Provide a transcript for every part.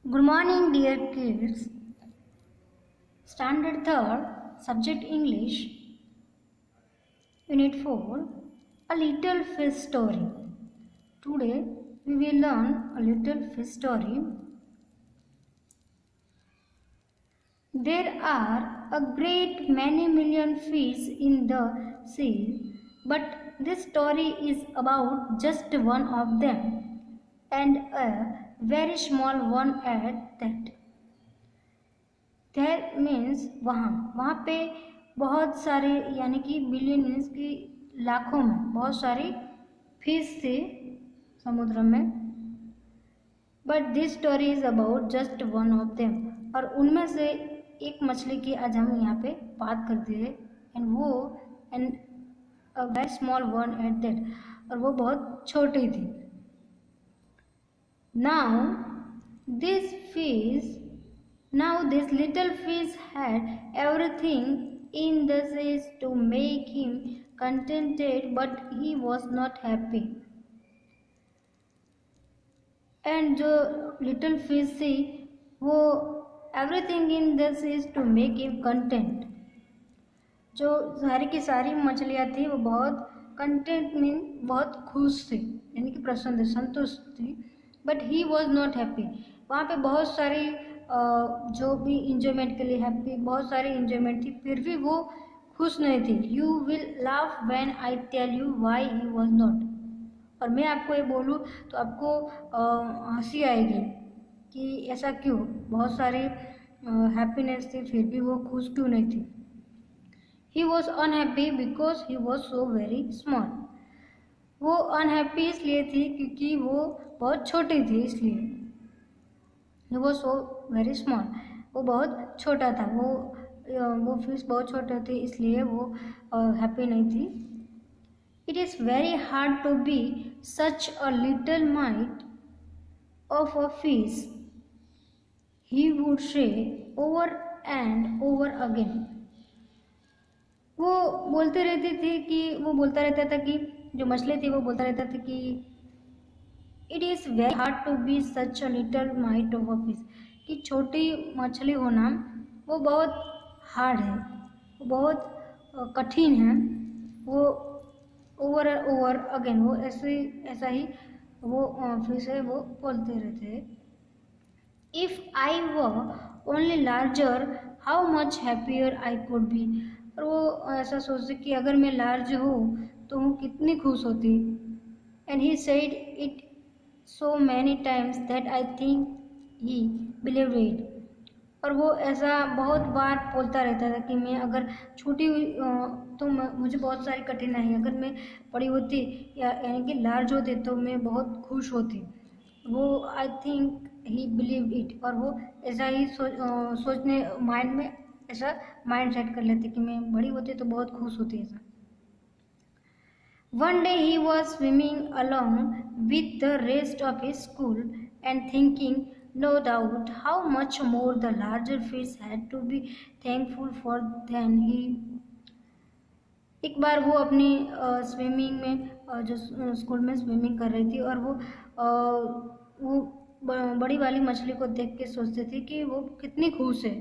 Good morning, dear kids. Standard 3rd, Subject English, Unit 4, A Little Fish Story. Today, we will learn a little fish story. There are a great many million fish in the sea, but this story is about just one of them, and a very small one at that. There means वहाँ पे बहुत सारे यानी कि billion means कि लाखों में बहुत सारी फिश थे समुद्र में, but this story is about just one of them, और उनमें से एक मछली की आज हम यहाँ पे बात करते हैं, and a very small one at that, और वो बहुत छोटी थी. Now this little fish had everything in the sea to make him contented, but he was not happy. And जो little fish थी वो everything in the sea to make him content. जो सारी की सारी मछलियाँ थी वो बहुत कंटेंट मीन बहुत खुश थी, यानी कि प्रसन्न संतुष्ट थी, but he was not happy. वहाँ पे बहुत सारी जो भी इंजॉयमेंट के लिए हैप्पी बहुत सारी इंजॉयमेंट थी, फिर भी वो खुश नहीं थी. You will laugh when I tell you why he was not. और मैं आपको ये बोलूँ तो आपको हंसी आएगी कि ऐसा क्यों, बहुत सारी हैप्पीनेस थी फिर भी वो खुश क्यों नहीं थी. He was unhappy because he was so very small. वो अनहैप्पी इसलिए थी क्योंकि वो बहुत छोटी थी, इसलिए वो सो वेरी स्मॉल, वो बहुत छोटा था, वो फिश बहुत छोटे थे, इसलिए वो हैप्पी नहीं थी. It is very hard to be such a little mite of a fish, he would say over and over again. वो बोलते रहती थी कि वो बोलता रहता था कि जो मछली थी वो बोलता रहता था कि it is very hard to be such a little mite of a fish, कि छोटी मछली होना वो बहुत हार्ड है, वो बहुत कठिन है. वो ओवर ओवर अगेन वो ऐसा ही वो फिश है वो बोलते रहते हैं. If I were only larger how much happier I could be. और वो ऐसा सोचते कि अगर मैं लार्ज हूँ तो वो कितनी खुश होती. And he said it so many times that I think he believed it. और वो ऐसा बहुत बार बोलता रहता था कि मैं अगर छोटी हुई तो मुझे बहुत सारी कठिनाई, अगर मैं बड़ी होती यानी कि लार्ज होती तो मैं बहुत खुश होती. वो I think he believe it, और वो ऐसा ही सोचने माइंड में ऐसा माइंड सेट कर लेते कि मैं बड़ी होती तो बहुत खुश होती ऐसा. One day he was swimming along with the rest of his school and thinking, no doubt, how much more the larger fish had to be thankful for than he. एक बार वो अपनी स्विमिंग में जो स्कूल में swimming कर रही थी, और वो बड़ी वाली मछली को देख के सोचती थी कि वो कितनी खुश है,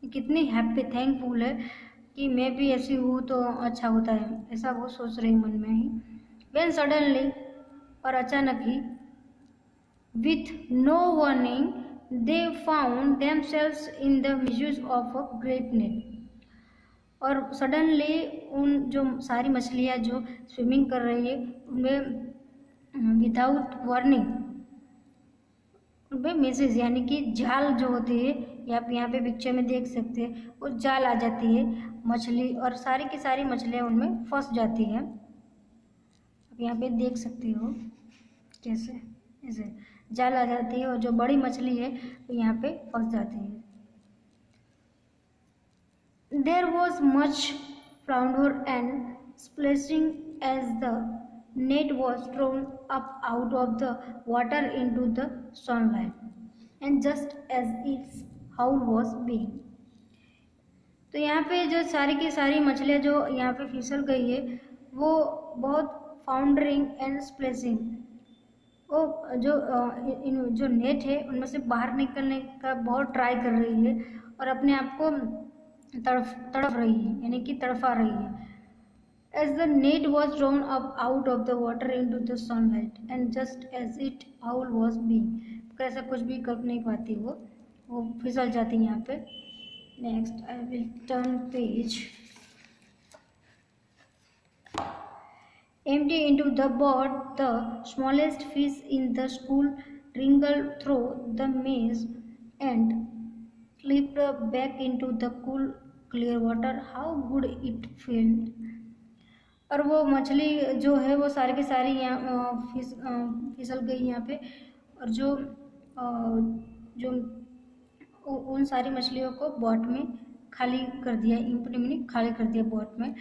कितनी हैप्पी थैंकफुल है कि मैं भी ऐसी हूँ तो अच्छा होता है, ऐसा वो सोच रही मन में ही. When suddenly, और अचानक ही, with no warning, they found themselves in the midst of a great net. और सडनली उन जो सारी मछलियाँ जो स्विमिंग कर रही है उनमें विदाउट वार्निंग उनपे मैसेज यानी कि जाल जो होती है, आप यहाँ पे पिक्चर में देख सकते हैं, वो जाल आ जाती है मछली, और सारी की सारी मछलियाँ उनमें फंस जाती हैं. आप यहाँ पे देख सकते हो कैसे ऐसे जाल आ जाती है, और जो बड़ी मछली है वो यहाँ पे फंस जाती है. There was much flounder and splashing as the net was thrown up out of the water into the sunlight, and just as its howl was being. तो यहाँ पे जो सारी की सारी मछलियाँ जो यहाँ पे फिसल गई है वो बहुत फाउंडरिंग एंड स्प्लेसिंग, वो जो नेट है उनमें से बाहर निकलने का बहुत ट्राई कर रही है और अपने आप को तड़प रही है, यानी कि तड़फा रही है। As the net was drawn up out of the water into the sunlight, and just as it all was being, ऐसा कुछ भी कर नहीं पाती वो फिसल जाती है यहाँ पे। Next I will turn page. Empty into the boat, the smallest fish in the school wriggled through the maze and slipped back into the cool, clear water. How good it felt! और वो मछली जो है वो सारी की सारी यहाँ फिसल गई यहाँ पे, और जो उन सारी मछलियों को बोट में खाली कर दिया, इम्पटी मीनिंग खाली कर दिया बोट में।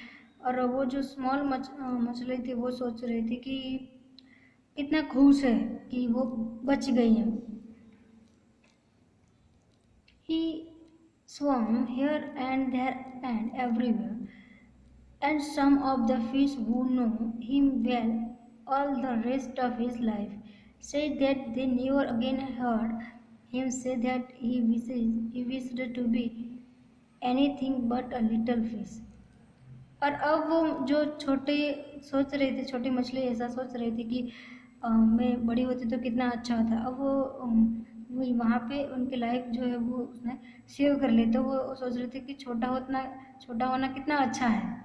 और वो जो स्मॉल मछली थी वो सोच रही थी कि कितना खुश है कि वो बच गई है। He swam here and there and everywhere, and some of the fish who know him well all the rest of his life said that they never again heard him say that he wished to be anything but a little fish. और अब वो जो छोटी मछली ऐसा सोच रही थी कि मैं बड़ी होती तो कितना अच्छा होता। अब वो वहाँ पे उनकी लाइफ जो है वो उसने सेव कर ली, तो वो सोच रही थी कि छोटा होना कितना अच्छा है।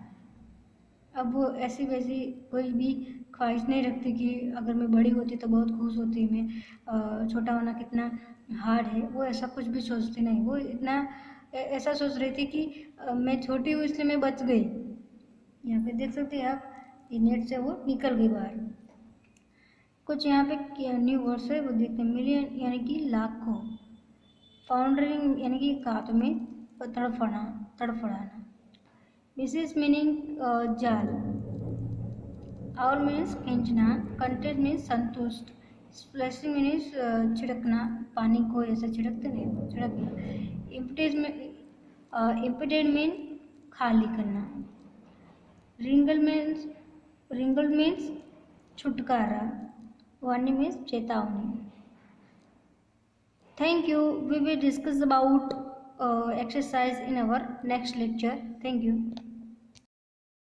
अब वो ऐसी वैसी कोई भी ख्वाहिश नहीं रखती कि अगर मैं बड़ी होती तो बहुत खुश होती, मैं छोटा होना कितना हार्ड है, वो ऐसा कुछ भी सोचती नहीं। वो ऐसा सोच रही थी कि मैं छोटी हूँ इसलिए मैं बच गई। यहाँ पे देख सकते हैं आप, ये नेट से वो निकल गई बाहर। कुछ यहाँ पे न्यू वर्ड्स है वो देखते हैं। मिलियन यानी कि लाखों, फाउंडरिंग यानी कि कात में तड़फड़ाना, मिसिस मीनिंग जाल, आउल मीन्स खींचना, कंटेंट मीन्स संतुष्ट, स्प्लैशिंग मीन्स छिड़कना, पानी को ऐसे छिड़कते नहीं, छिड़क गया। इम्पिटेड मीन खाली करना, रिंगल मीन्स छुटकारा, वार्निंग मीन्स चेतावनी। Thank you. We will discuss about exercise in our next lecture. Thank you.